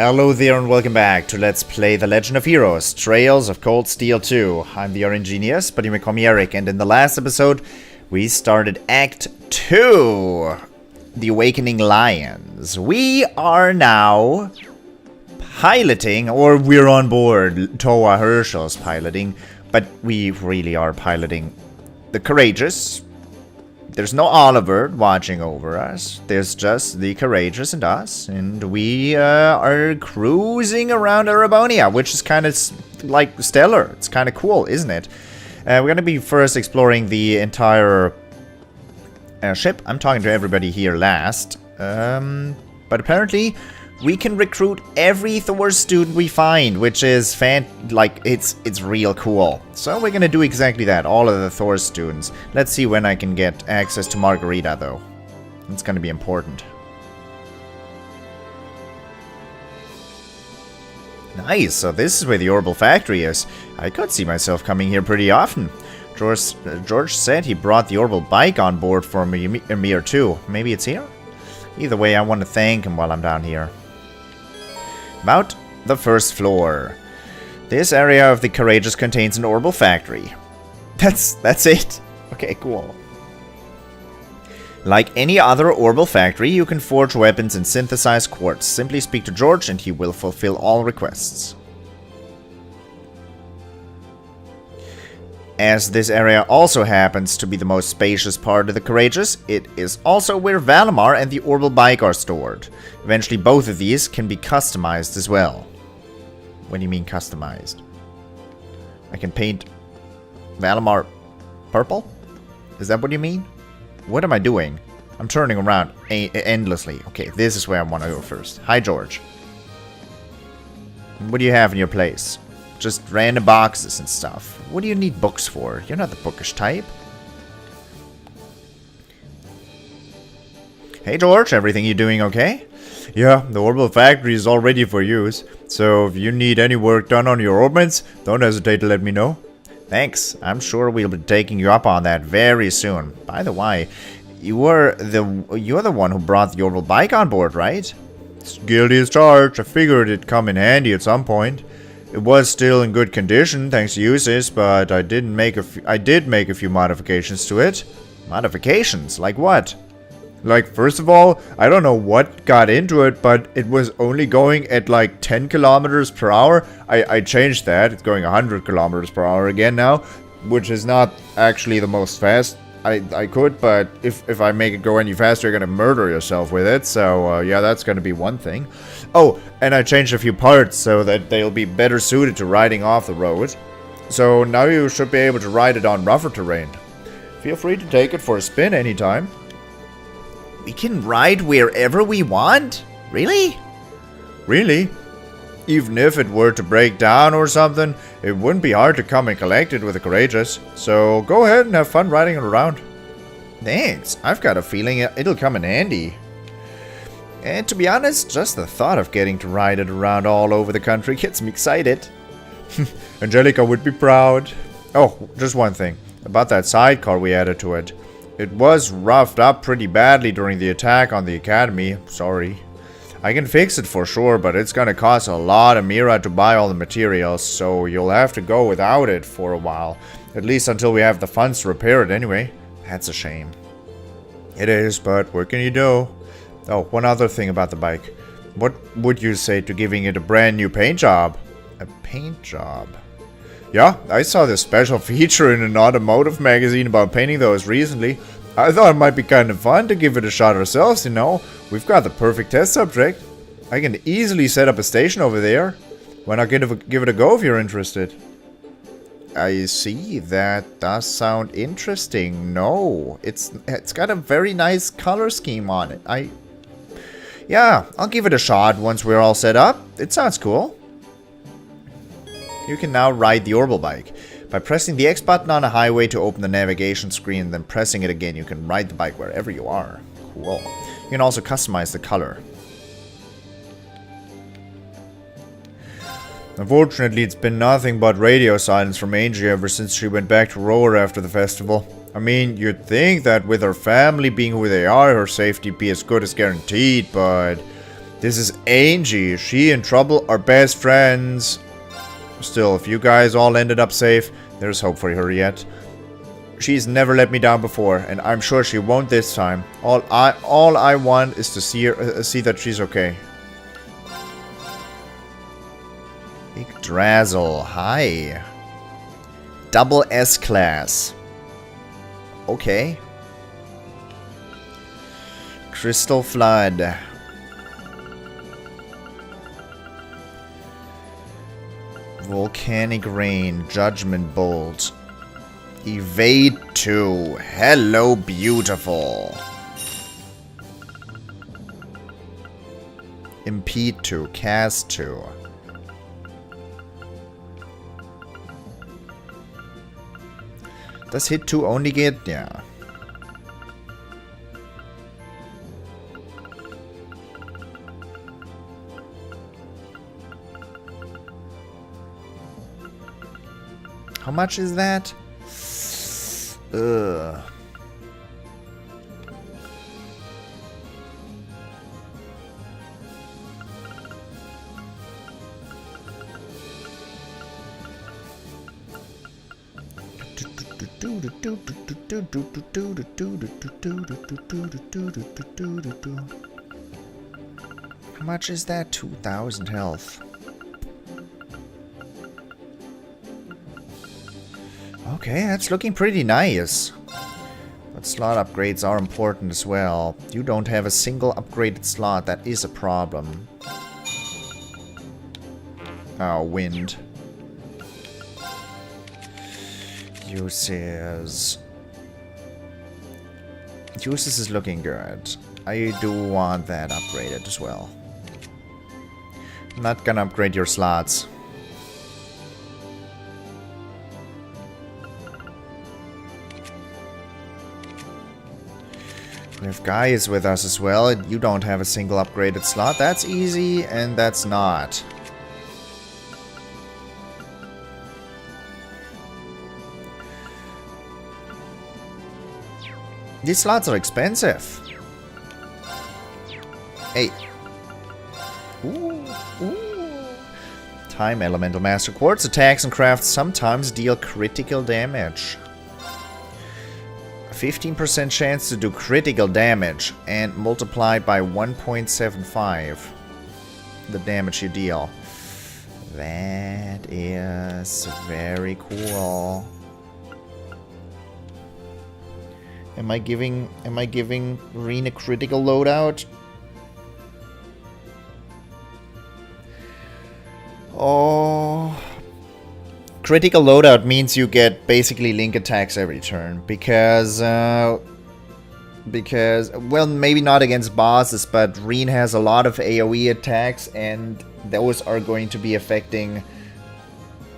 Hello there and welcome back to Let's Play The Legend of Heroes, Trails of Cold Steel 2. I'm the RNGenius, but you may call me Eric, and in the last episode, we started Act 2, The Awakening Lions. We are now piloting, or we're on board, TloH Herschel's piloting, but we really are piloting the Courageous. There's no Oliver watching over us. There's just the Courageous and us. And we are cruising around Arabonia, which is kind of like stellar. It's kind of cool, isn't it? We're going to be first exploring the entire ship. I'm talking to everybody here last. But apparently, we can recruit every Thor student we find, which is it's real cool. So we're gonna do exactly that, all of the Thor students. Let's see when I can get access to Margarita, though. It's gonna be important. Nice, so this is where the Orbital Factory is. I could see myself coming here pretty often. George said he brought the Orbital bike on board for Ymir too. Maybe it's here? Either way, I want to thank him while I'm down here. About the first floor. This area of the Courageous contains an Orbital Factory. That's it. Okay, cool. Like any other Orbital Factory, you can forge weapons and synthesize quartz. Simply speak to George and he will fulfill all requests. As this area also happens to be the most spacious part of the Courageous, it is also where Valimar and the Orbital Bike are stored. Eventually both of these can be customized as well. What do you mean customized? I can paint Valimar purple? Is that what you mean? What am I doing? I'm turning around endlessly. Okay, this is where I want to go first. Hi, George. What do you have in your place? Just random boxes and stuff. What do you need books for? You're not the bookish type. Hey George, everything you doing okay? Yeah, the Orbital Factory is all ready for use. So if you need any work done on your orbits, don't hesitate to let me know. Thanks. I'm sure we'll be taking you up on that very soon. By the way, you're the one who brought the Orbital bike on board, right? It's guilty as charged. I figured it'd come in handy at some point. It was still in good condition, thanks to uses, but I did make a few modifications to it. Modifications? Like what? Like, first of all, I don't know what got into it, but it was only going at like 10 kilometers per hour. I changed that. It's going 100 kilometers per hour again now, which is not actually the most fast I could, but if I make it go any faster, you're gonna murder yourself with it. So yeah, that's gonna be one thing. Oh, and I changed a few parts so that they'll be better suited to riding off the road. So now you should be able to ride it on rougher terrain. Feel free to take it for a spin anytime. We can ride wherever we want? Really? Really? Even if it were to break down or something, it wouldn't be hard to come and collect it with the Courageous. So go ahead and have fun riding it around. Thanks. I've got a feeling it'll come in handy. And to be honest, just the thought of getting to ride it around all over the country gets me excited. Angelica would be proud. Oh, just one thing. About that sidecar we added to it. It was roughed up pretty badly during the attack on the Academy. Sorry. I can fix it for sure, but it's gonna cost a lot of Mira to buy all the materials, so you'll have to go without it for a while. At least until we have the funds to repair it anyway. That's a shame. It is, but what can you do? Oh, one other thing about the bike. What would you say to giving it a brand new paint job? A paint job? Yeah, I saw this special feature in an automotive magazine about painting those recently. I thought it might be kind of fun to give it a shot ourselves, you know. We've got the perfect test subject. I can easily set up a station over there. Why not give it a go if you're interested? I see. That does sound interesting. No, it's got a very nice color scheme on it. Yeah, I'll give it a shot once we're all set up. It sounds cool. You can now ride the Orbital bike. By pressing the X button on a highway to open the navigation screen, then pressing it again, you can ride the bike wherever you are. Cool. You can also customize the color. Unfortunately, it's been nothing but radio silence from Angie ever since she went back to Roar after the festival. I mean, you'd think that with her family being who they are, her safety be as good as guaranteed, but This is Angie. She and Trouble are best friends. Still, if you guys all ended up safe, there's hope for her yet. She's never let me down before, and I'm sure she won't this time. All I want is to see her, see that she's okay. Yggdrasil, hi. Double S class. Okay. Crystal Flood. Volcanic Rain, Judgment Bolt. Evade 2. Hello, beautiful. Impede 2. Cast 2. Does hit 2 only get? Yeah. How much is that? Ugh. How much is that? 2,000 health. Okay, that's looking pretty nice. But slot upgrades are important as well. You don't have a single upgraded slot. That is a problem. Oh, wind. Uses. Uses is looking good. I do want that upgraded as well. I'm not gonna upgrade your slots. We have guys with us as well. You don't have a single upgraded slot. That's easy, and that's not. These slots are expensive. Hey. Ooh, ooh. Time Elemental Master Quartz attacks and crafts sometimes deal critical damage. 15% chance to do critical damage and multiplied by 1.75 the damage you deal. That is very cool. Am I giving Rean a critical loadout? Oh, critical loadout means you get basically link attacks every turn because well, maybe not against bosses, but Rean has a lot of AoE attacks, and those are going to be affecting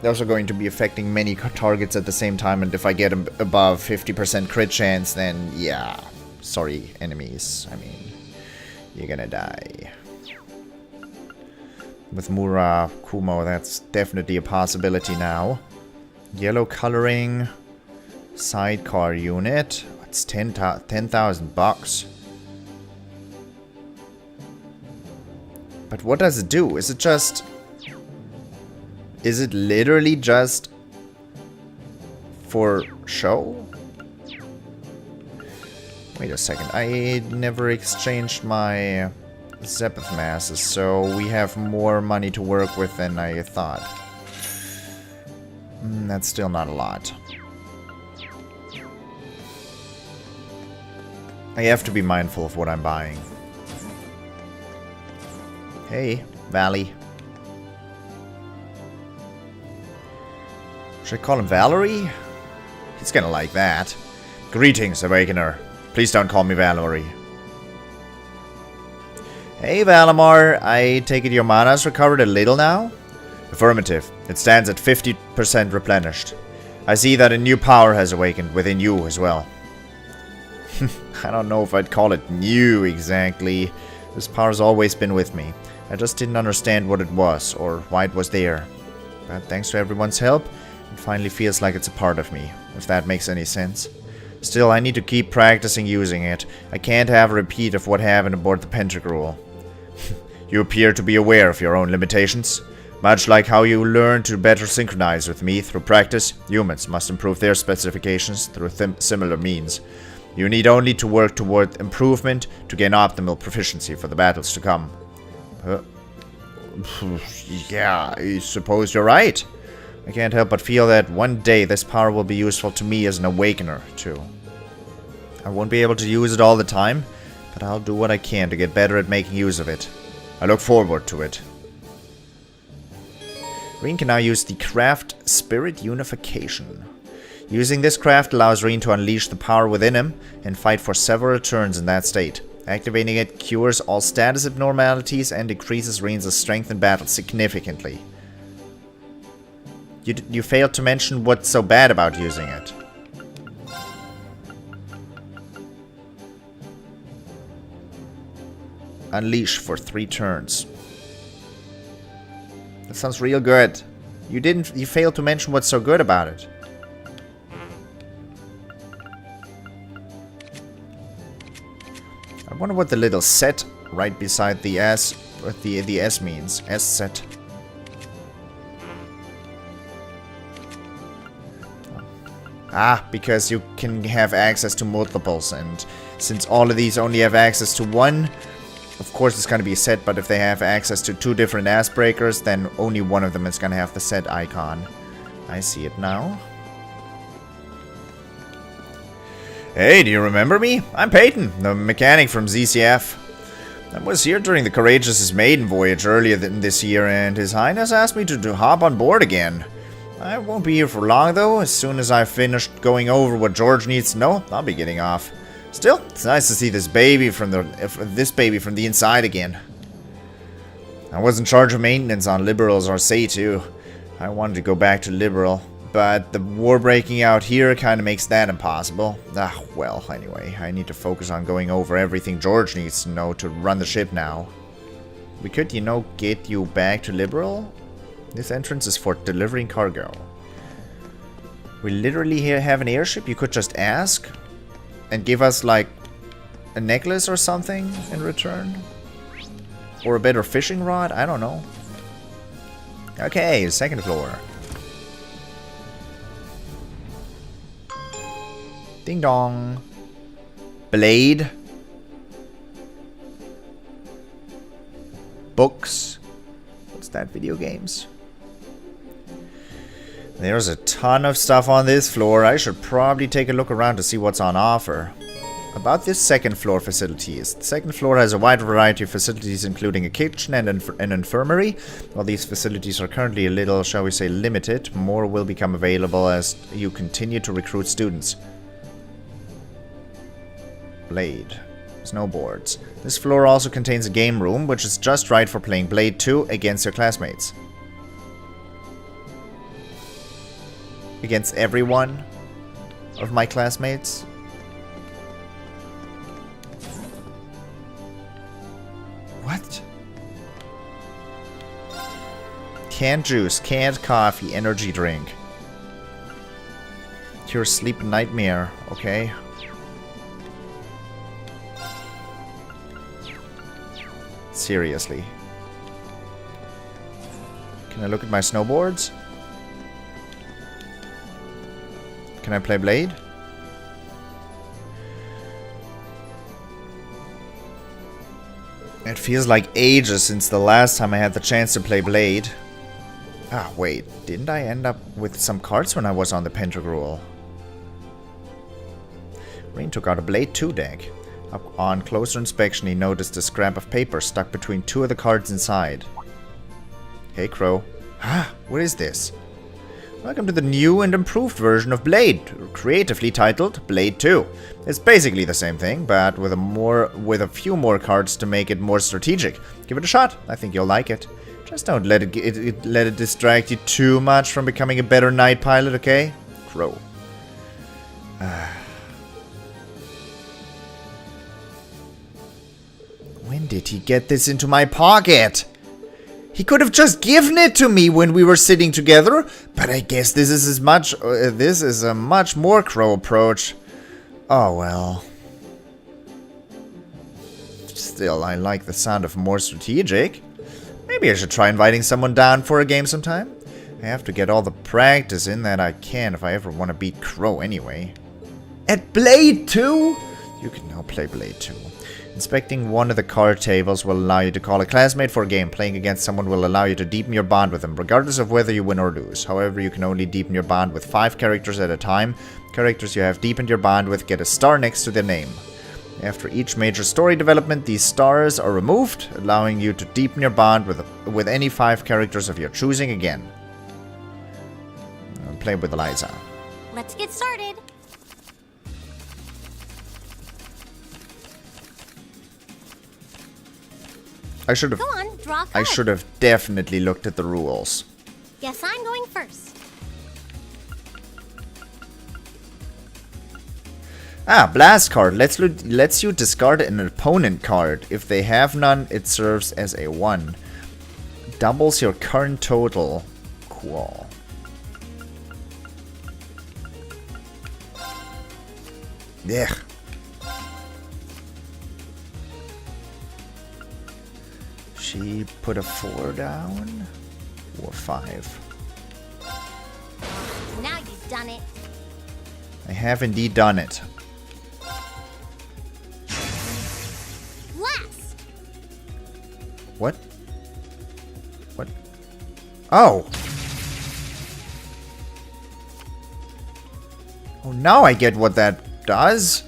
many targets at the same time, and if I get above 50% crit chance, then yeah, sorry enemies, I mean, you're gonna die. With Mura Kumo, that's definitely a possibility now. Yellow coloring, sidecar unit, it's 10,000 bucks. But what does it do? Is it literally just for show? Wait a second, I never exchanged my Zephyr masses, so we have more money to work with than I thought. That's still not a lot. I have to be mindful of what I'm buying. Hey, Valley. Should I call him Valerie? He's gonna like that. Greetings, Awakener. Please don't call me Valerie. Hey, Valimar. I take it your mana's recovered a little now? Affirmative. It stands at 50% replenished. I see that a new power has awakened within you as well. I don't know if I'd call it new exactly. This power's always been with me. I just didn't understand what it was or why it was there. But thanks to everyone's help, it finally feels like it's a part of me, if that makes any sense. Still, I need to keep practicing using it. I can't have a repeat of what happened aboard the Pentagruel. You appear to be aware of your own limitations. Much like how you learn to better synchronize with me through practice, humans must improve their specifications through similar means. You need only to work toward improvement to gain optimal proficiency for the battles to come. Yeah, I suppose you're right. I can't help but feel that one day this power will be useful to me as an awakener, too. I won't be able to use it all the time, but I'll do what I can to get better at making use of it. I look forward to it. Rean can now use the Craft Spirit Unification. Using this craft allows Rean to unleash the power within him and fight for several turns in that state. Activating it cures all status abnormalities and decreases Rean's strength in battle significantly. You failed to mention what's so bad about using it. Unleash for 3 turns. That sounds real good. You failed to mention what's so good about it. I wonder what the little set right beside the S, what the S means. S set. Ah, because you can have access to multiples, and since all of these only have access to one, of course it's going to be a set, but if they have access to 2 different ass breakers, then only one of them is going to have the set icon. I see it now. Hey, do you remember me? I'm Peyton, the mechanic from ZCF. I was here during the Courageous' maiden voyage earlier this year, and His Highness asked me to hop on board again. I won't be here for long, though. As soon as I've finished going over what George needs to know, I'll be getting off. Still, it's nice to see this baby from the inside again. I was in charge of maintenance on Liberal's Arcee too. I wanted to go back to Liberal, but the war breaking out here kind of makes that impossible. Ah, well, anyway, I need to focus on going over everything George needs to know to run the ship now. We could, you know, get you back to Liberal? This entrance is for delivering cargo. We literally here have an airship. You could just ask and give us, like, a necklace or something in return. Or a better fishing rod. I don't know. Okay, 2nd floor. Ding dong. Blade. Books. What's that? Video games. There's a ton of stuff on this floor. I should probably take a look around to see what's on offer. About this 2nd floor facilities. The 2nd floor has a wide variety of facilities, including a kitchen and an infirmary. While these facilities are currently a little, shall we say, limited, more will become available as you continue to recruit students. Blade. Snowboards. This floor also contains a game room, which is just right for playing Blade 2 against your classmates. Against everyone of my classmates. What? Canned juice, canned coffee, energy drink. Cure sleep nightmare, okay. Seriously. Can I look at my snowboards? Can I play Blade? It feels like ages since the last time I had the chance to play Blade. Ah, wait. Didn't I end up with some cards when I was on the Pentagruel? Rean took out a Blade 2 deck. On closer inspection, he noticed a scrap of paper stuck between 2 of the cards inside. Hey, Crow. Ah, what is this? Welcome to the new and improved version of Blade, creatively titled Blade 2. It's basically the same thing, but with a few more cards to make it more strategic. Give it a shot. I think you'll like it. Just don't let it distract you too much from becoming a better night pilot, okay? Crow. When did he get this into my pocket? He could have just given it to me when we were sitting together, but I guess this is a much more Crow approach. Oh well. Still, I like the sound of more strategic. Maybe I should try inviting someone down for a game sometime. I have to get all the practice in that I can if I ever want to beat Crow anyway. At Blade 2? You can now play Blade 2. Inspecting one of the card tables will allow you to call a classmate for a game. Playing against someone will allow you to deepen your bond with them, regardless of whether you win or lose. However, you can only deepen your bond with 5 characters at a time. Characters you have deepened your bond with get a star next to their name. After each major story development, these stars are removed, allowing you to deepen your bond with any 5 characters of your choosing again. I'll play with Eliza. Let's get started. I should have. Go on, draw a card. I should have definitely looked at the rules. Guess I'm going first. Blast card lets you discard an opponent card. If they have none, it serves as a 1. Doubles your current total. Cool. Yeah. She put a 4 down. Or 5. Now you've done it. I have indeed done it. Last. What? What? Oh! Oh, now I get what that does.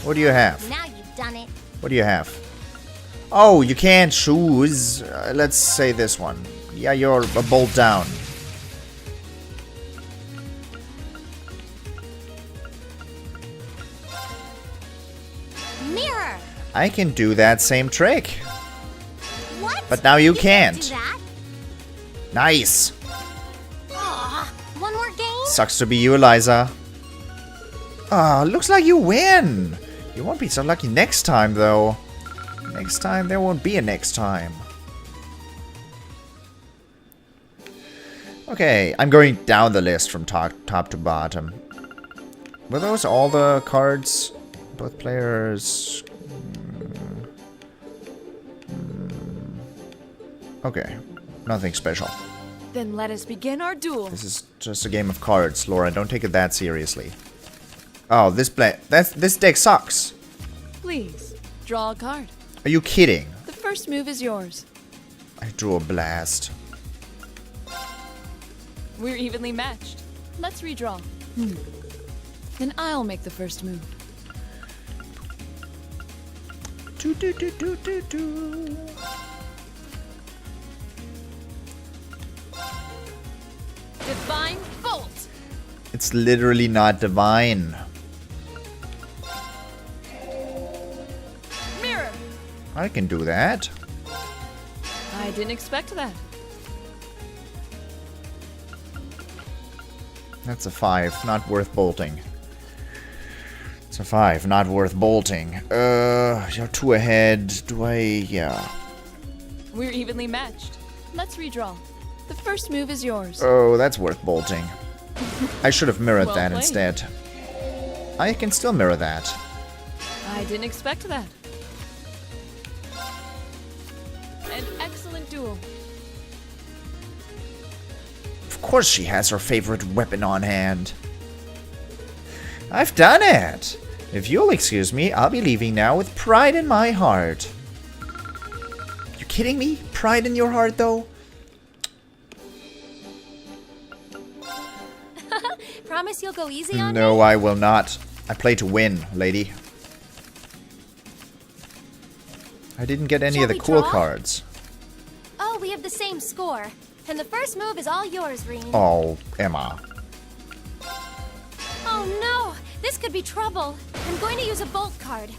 What do you have? Now you've done it. What do you have? Oh, you can't choose. Let's say this one. Yeah, you're a bolt down. Mirror. I can do that same trick. What? But now you can't. Do that? Nice. Aw, one more game? Sucks to be you, Eliza. Ah, looks like you win. You won't be so lucky next time, though. Next time, there won't be a next time. Okay, I'm going down the list from top to bottom. Were those all the cards? Both players... Okay, nothing special. Then let us begin our duel. This is just a game of cards, Laura. Don't take it that seriously. Oh, this deck sucks. Please, draw a card. Are you kidding? The first move is yours. I drew a blast. We're evenly matched. Let's redraw. Then I'll make the first move. Do, do, do, do, do, do. Divine Bolt! It's literally not divine. Mirror! I can do that. I didn't expect that. That's a 5, not worth bolting. It's a 5, not worth bolting. You're 2 ahead. Do I... yeah. We're evenly matched. Let's redraw. The first move is yours. Oh, that's worth bolting. I should have mirrored Well that played. instead. I can still mirror that. I didn't expect that. An excellent duel. Of course she has her favorite weapon on hand. I've done it! If you'll excuse me, I'll be leaving now with pride in my heart. You kidding me? Pride in your heart, though? Promise you'll go easy on me? No, I will not. I play to win, lady. I didn't get any Shall of the we cool draw? cards. Oh, we have the same score. And the first move is all yours, Rean. Oh, Emma. Oh no! This could be trouble. I'm going to use a bolt card.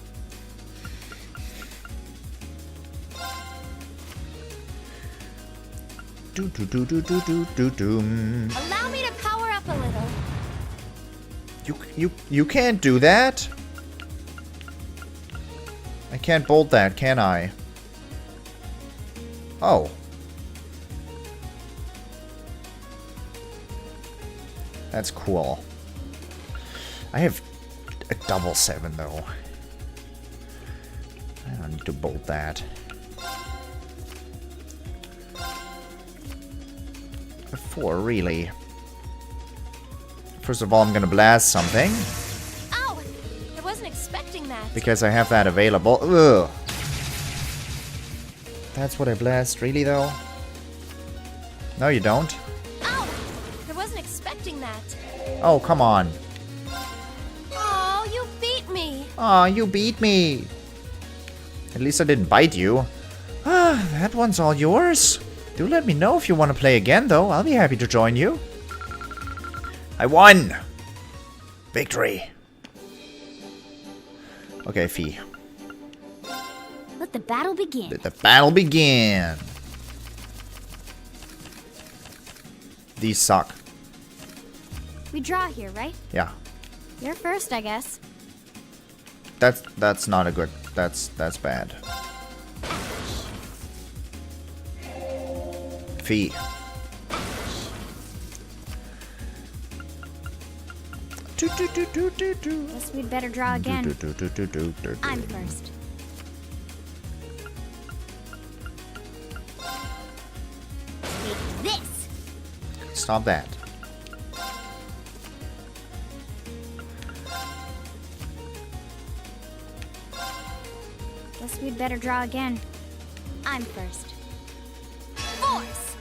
Do do do do do do do do. Allow me to power up a little. You can't do that. I can't bolt that, can I? Oh. That's cool. I have a double 7 though. I don't need to bolt that. A 4, really. First of all, I'm gonna blast something. Ow! I wasn't expecting that. Because I have that available. Ugh. That's what I blast, really though? No, you don't. Ow! I wasn't expecting that. Oh, come on. Oh, you beat me. Aw, you beat me. At least I didn't bite you. Ah, that one's all yours. Do let me know if you want to play again, though. I'll be happy to join you. I won! Victory. Okay, Fee. Let the battle begin. Let the battle begin. These suck. We draw here, right? Yeah. You're first, I guess. That's not a good. That's bad. Fee. Guess we'd better draw again. I'm first. Take this. Stop that. Guess we'd better draw again. I'm first. Force.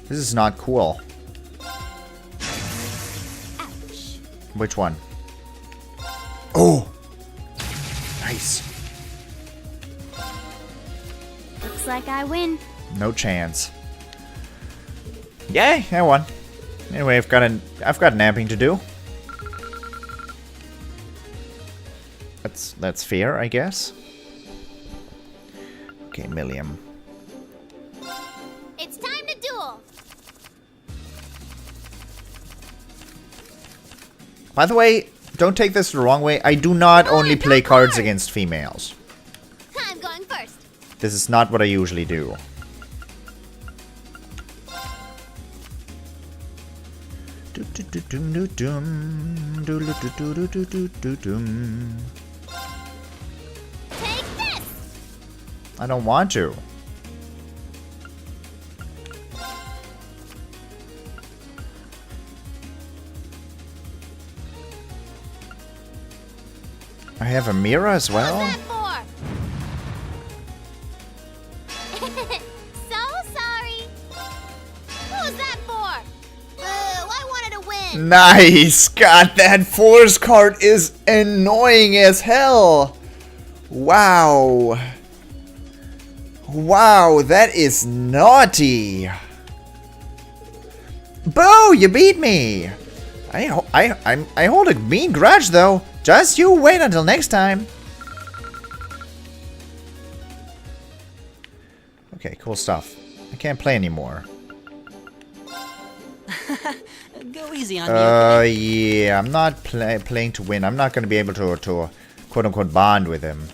This is not cool. Ouch. Which one? Oh! Nice. Looks like I win. No chance. Yay, I won. Anyway, I've got napping to do. That's fair, I guess. Okay, Milliam. It's time to duel. By the way, don't take this the wrong way. I do not only play cards against females. I'm going first. This is not what I usually do. Take this. I don't want to. I have a mirror as well? What's that for? So sorry. What was that for? I wanted to win. Nice! God, that force card is annoying as hell! Wow. Wow, that is naughty. Boo, you beat me. I hold a mean grudge though. Just you wait until next time. Okay, cool stuff. I can't play anymore. Go easy on me. Okay? Yeah, I'm not playing to win. I'm not going to be able to quote-unquote bond with him.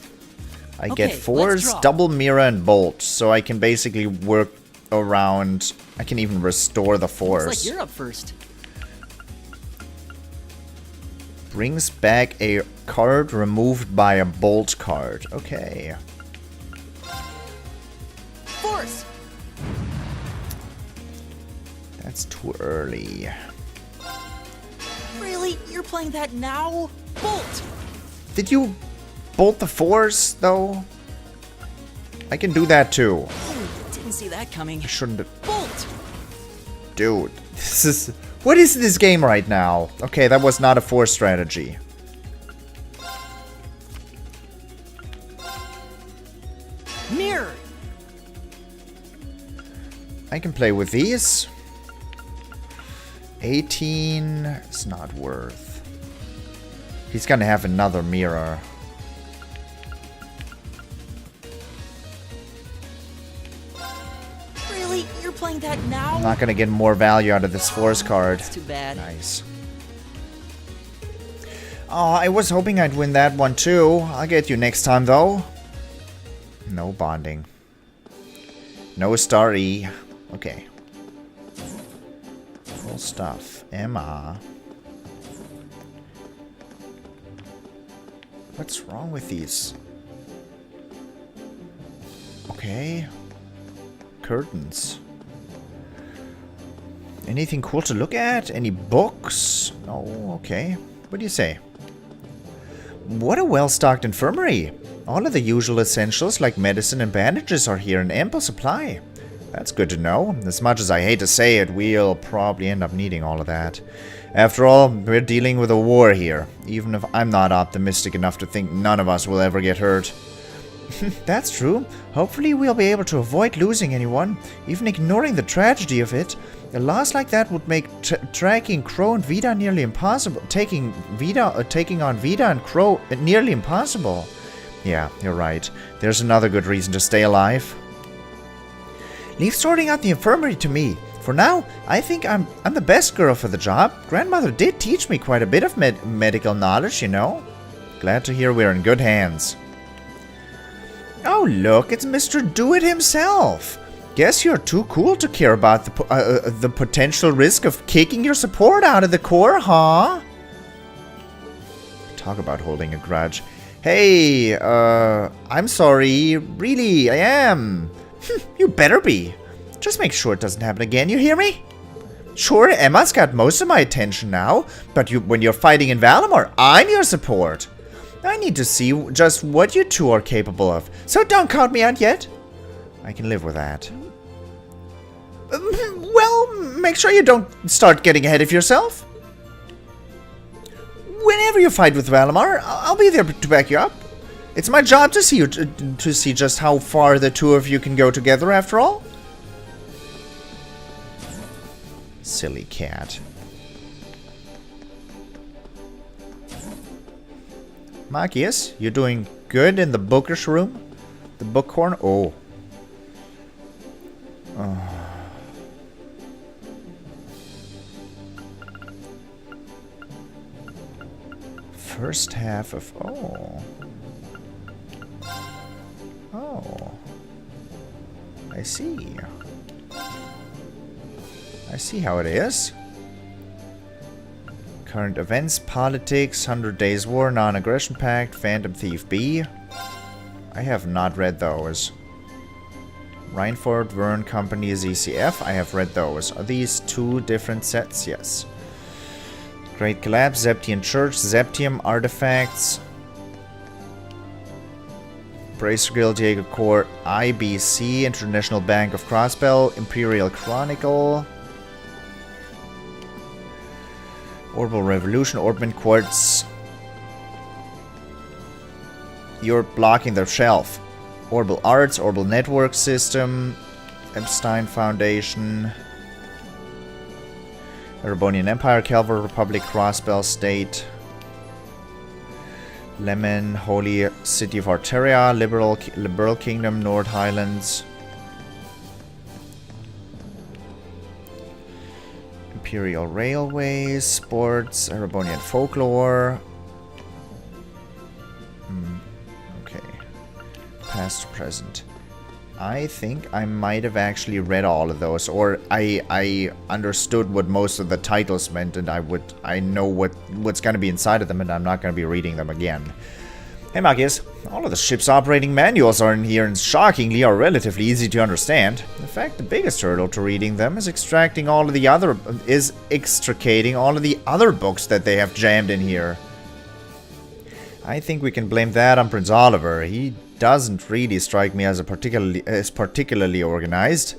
I get Okay, force, let's draw. double mirror, and bolt, so I can basically work around. I can even restore the force. Looks like you're up first. Brings back a card removed by a bolt card. Okay. Force. That's too early. Really? You're playing that now? Bolt. Did you bolt the force, though? I can do that too. Oh, didn't see that coming. I shouldn't have. Bolt. Dude, this is... What is this game right now? Okay, that was not a force strategy. Mirror. I can play with these. 18 is not worth. He's gonna have another mirror. Really? You're playing that now? I'm not gonna get more value out of this force card. That's too bad. Nice. Oh, I was hoping I'd win that one too. I'll get you next time though. No bonding. No star E. Okay. Cool stuff. Emma. What's wrong with these? Okay. Curtains. Anything cool to look at? Any books? No, okay. What do you say? What a well-stocked infirmary. All of the usual essentials like medicine and bandages are here in ample supply. That's good to know. As much as I hate to say it, we'll probably end up needing all of that. After all, we're dealing with a war here, even if I'm not optimistic enough to think none of us will ever get hurt. That's true. Hopefully we'll be able to avoid losing anyone, even ignoring the tragedy of it. A loss like that would make tracking Crow and Vida nearly impossible. Taking on Vida and Crow nearly impossible. Yeah, you're right. There's another good reason to stay alive. Leave sorting out the infirmary to me. For now, I think I'm the best girl for the job. Grandmother did teach me quite a bit of medical knowledge, you know. Glad to hear we're in good hands. Oh, look, it's Mr. Do-It himself. Guess you're too cool to care about the potential risk of kicking your support out of the core, huh? Talk about holding a grudge. Hey, I'm sorry. Really, I am. You better be. Just make sure it doesn't happen again, you hear me? Sure, Emma's got most of my attention now, but when you're fighting in Valamor, I'm your support. I need to see just what you two are capable of, so don't count me out yet. I can live with that. Well, make sure you don't start getting ahead of yourself. Whenever you fight with Valamar, I'll be there to back you up. It's my job to see just how far the two of you can go together, after all. Silly cat. Marcus, you're doing good in the bookish room? The book corner? Oh. First half of... Oh. Oh. I see. I see how it is. Current events, politics, 100 Days War, Non-Aggression Pact, Phantom Thief B. I have not read those. Reinford, Vern Company, ZCF. I have read those. Are these two different sets? Yes. Great Collapse, Zeptian Church, Zeptium Artifacts. Bracer Guild, Jaeger Corps, IBC, International Bank of Crossbell, Imperial Chronicle. Orbital Revolution, Orbment Quartz. You're blocking their shelf. Orbital Arts, Orbital Network System, Epstein Foundation, Erebonian Empire, Calvary Republic, Crossbell State, Lemon, Holy City of Arteria, Liberal Kingdom, North Highlands, Imperial Railways, Sports, Erebonian Folklore. Okay. Past to present. I think I might have actually read all of those, or I understood what most of the titles meant, and I know what's going to be inside of them, and I'm not going to be reading them again. Hey Marcus, all of the ship's operating manuals are in here and shockingly are relatively easy to understand. In fact, the biggest hurdle to reading them is extracting all of the other extricating all of the other books that they have jammed in here. I think we can blame that on Prince Oliver. He doesn't really strike me as particularly organized.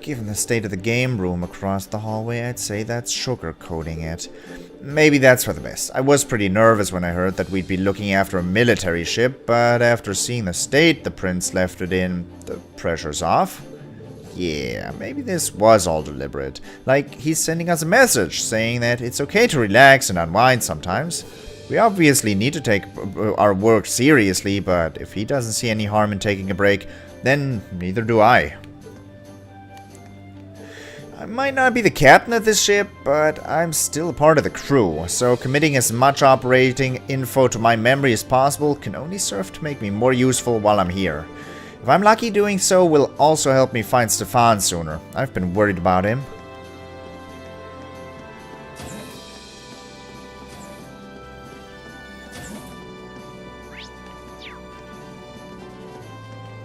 Given the state of the game room across the hallway, I'd say that's sugarcoating it. Maybe that's for the best. I was pretty nervous when I heard that we'd be looking after a military ship, but after seeing the state the prince left it in, the pressure's off. Yeah, maybe this was all deliberate. Like, he's sending us a message saying that it's okay to relax and unwind sometimes. We obviously need to take our work seriously, but if he doesn't see any harm in taking a break, then neither do I. I might not be the captain of this ship, but I'm still a part of the crew, so committing as much operating info to my memory as possible can only serve to make me more useful while I'm here. If I'm lucky, doing so will also help me find Stefan sooner. I've been worried about him.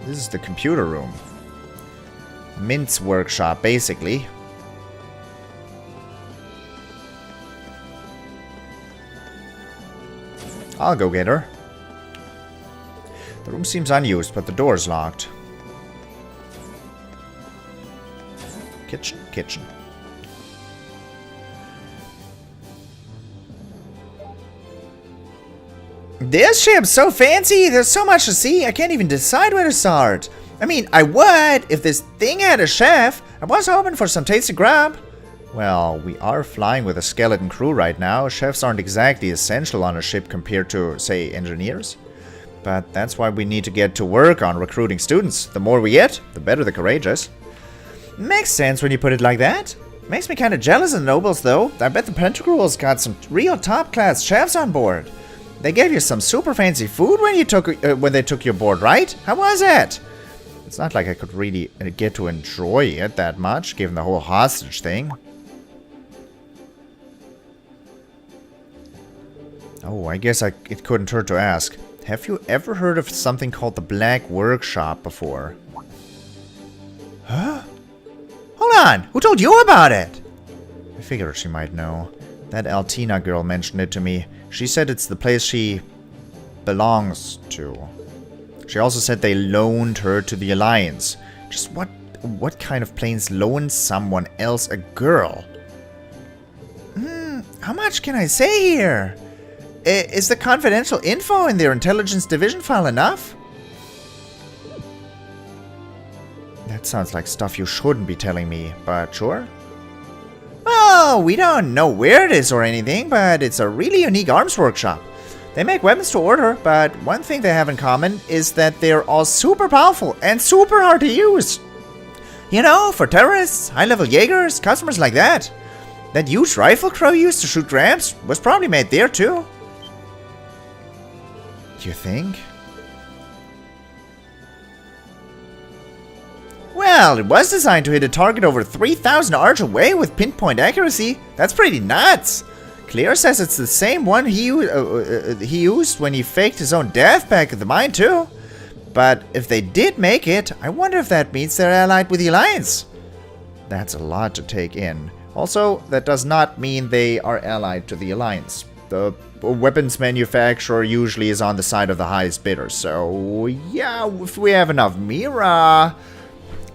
This is the computer room. Mint's workshop, basically. I'll go get her. The room seems unused, but the door's locked. Kitchen, kitchen. This ship's so fancy, there's so much to see, I can't even decide where to start. I mean, I would if this thing had a chef. I was hoping for some tasty grub. Well, we are flying with a skeleton crew right now. Chefs aren't exactly essential on a ship compared to, say, engineers. But that's why we need to get to work on recruiting students. The more we get, the better the courageous. Makes sense when you put it like that. Makes me kind of jealous of the nobles, though. I bet the Pentacruel's got some real top-class chefs on board. They gave you some super fancy food when they took you aboard, right? How was it? It's not like I could really get to enjoy it that much, given the whole hostage thing. Oh, I guess it couldn't hurt to ask. Have you ever heard of something called the Black Workshop before? Huh? Hold on! Who told you about it? I figured she might know. That Altina girl mentioned it to me. She said it's the place she belongs to. She also said they loaned her to the Alliance. Just what kind of planes loans someone else a girl? How much can I say here? Is the confidential info in their intelligence division file enough? That sounds like stuff you shouldn't be telling me, but sure. Well, we don't know where it is or anything, but it's a really unique arms workshop. They make weapons to order, but one thing they have in common is that they're all super powerful and super hard to use. You know, for terrorists, high-level Jaegers, customers like that. That huge rifle crow used to shoot grabs was probably made there too. You think? Well, it was designed to hit a target over 3,000 arch away with pinpoint accuracy. That's pretty nuts. Claire says it's the same one he used when he faked his own death back at the mine too. But if they did make it, I wonder if that means they're allied with the Alliance. That's a lot to take in. Also, that does not mean they are allied to the Alliance. The weapons manufacturer usually is on the side of the highest bidder, so yeah, if we have enough Mira,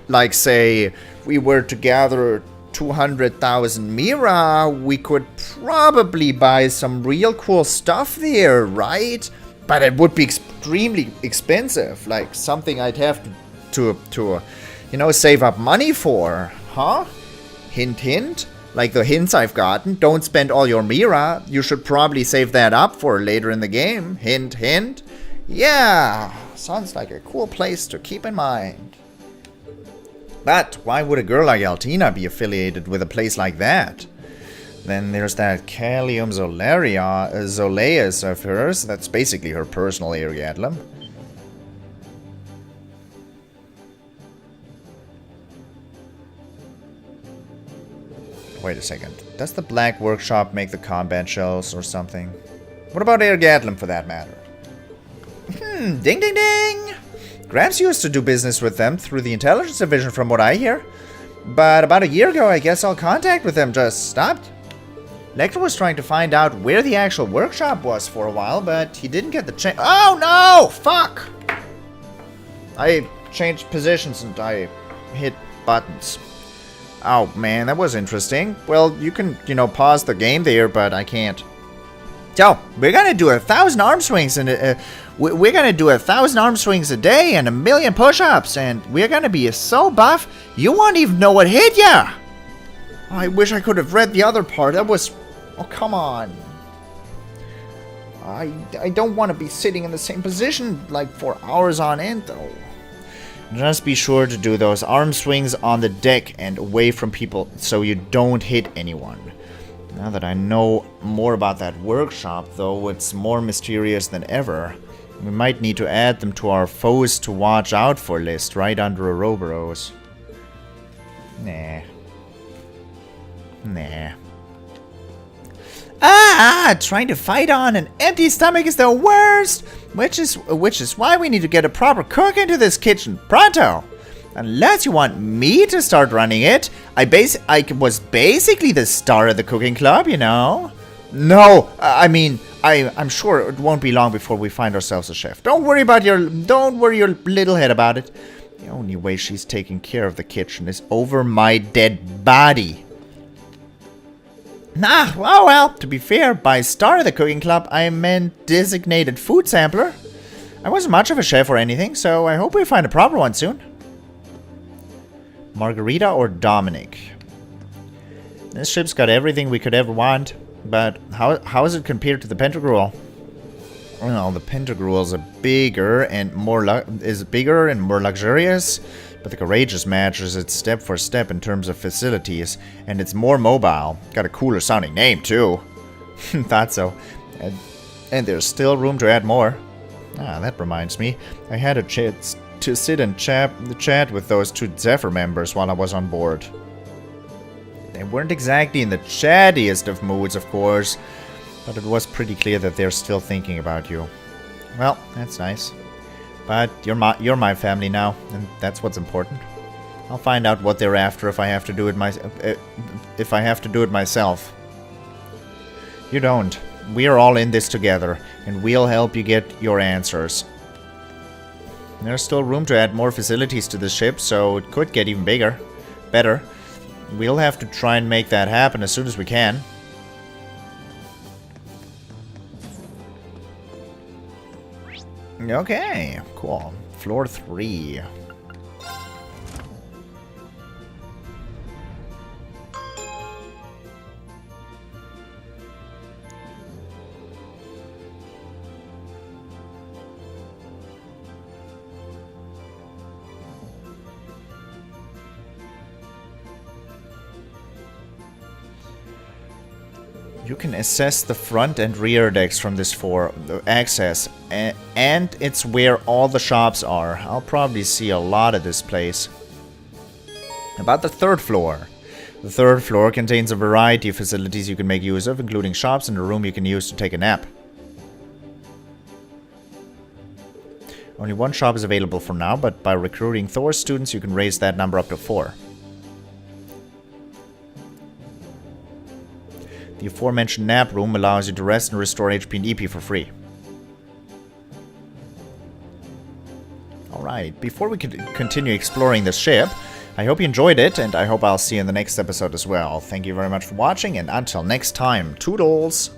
like say, we were to gather 200,000 Mira, we could probably buy some real cool stuff there, right? But it would be extremely expensive, like something I'd have to you know, save up money for, huh? Hint, hint. Like the hints I've gotten, don't spend all your Mira. You should probably save that up for later in the game. Hint, hint. Yeah, sounds like a cool place to keep in mind. But why would a girl like Altina be affiliated with a place like that? Then there's that Callium Zoleus of hers. That's basically her personal Ariadlum. Wait a second. Does the Black Workshop make the combat shells or something? What about Ariadlum for that matter? Ding ding ding! Gramps used to do business with them through the intelligence division from what I hear. But about a year ago, I guess all contact with them just stopped. Lecter was trying to find out where the actual workshop was for a while, but he didn't get the chance. Oh no! Fuck! I changed positions and I hit buttons. Oh man, that was interesting. Well, you can, you know, pause the game there, but I can't. So, we're gonna do 1,000 arm swings and we're gonna do 1,000 arm swings a day and 1,000,000 push-ups, and we're gonna be so buff you won't even know what hit ya. Oh, I wish I could have read the other part. That was, oh come on. I don't want to be sitting in the same position like for hours on end though. Just be sure to do those arm swings on the deck and away from people so you don't hit anyone. Now that I know more about that workshop, though, it's more mysterious than ever. We might need to add them to our foes to watch out for list right under Ouroboros. Nah. Trying to fight on an empty stomach is the worst! Which is why we need to get a proper cook into this kitchen, pronto! Unless you want me to start running it, I was basically the star of the cooking club, you know? No, I mean, I'm sure it won't be long before we find ourselves a chef. Don't worry your little head about it. The only way she's taking care of the kitchen is over my dead body. Oh well, to be fair, by star of the cooking club, I meant designated food sampler. I wasn't much of a chef or anything, so I hope we find a proper one soon. Margarita or Dominic? This ship's got everything we could ever want, but how is it compared to the Pentagruel? Well, the Pentagruel is bigger and more luxurious, but the Courageous matches it step for step in terms of facilities, and it's more mobile. Got a cooler sounding name too. Thought so. And there's still room to add more. That reminds me. I had a chance to sit and chat with those two Zephyr members while I was on board. They weren't exactly in the chattiest of moods, of course, but it was pretty clear that they're still thinking about you. Well, that's nice. But you're my family now, and that's what's important. I'll find out what they're after if I have to do it myself. You don't. We are all in this together, and we'll help you get your answers. There's still room to add more facilities to the ship, so it could get even better. We'll have to try and make that happen as soon as we can. Okay, cool. Floor 3. You can assess the front and rear decks from this access, and it's where all the shops are. I'll probably see a lot of this place. About the third floor. The third floor contains a variety of facilities you can make use of, including shops and a room you can use to take a nap. Only one shop is available for now, but by recruiting Thor's students you can raise that number up to 4. The aforementioned nap room allows you to rest and restore HP and EP for free. Alright, before we continue exploring the ship, I hope you enjoyed it, and I hope I'll see you in the next episode as well. Thank you very much for watching, and until next time, toodles!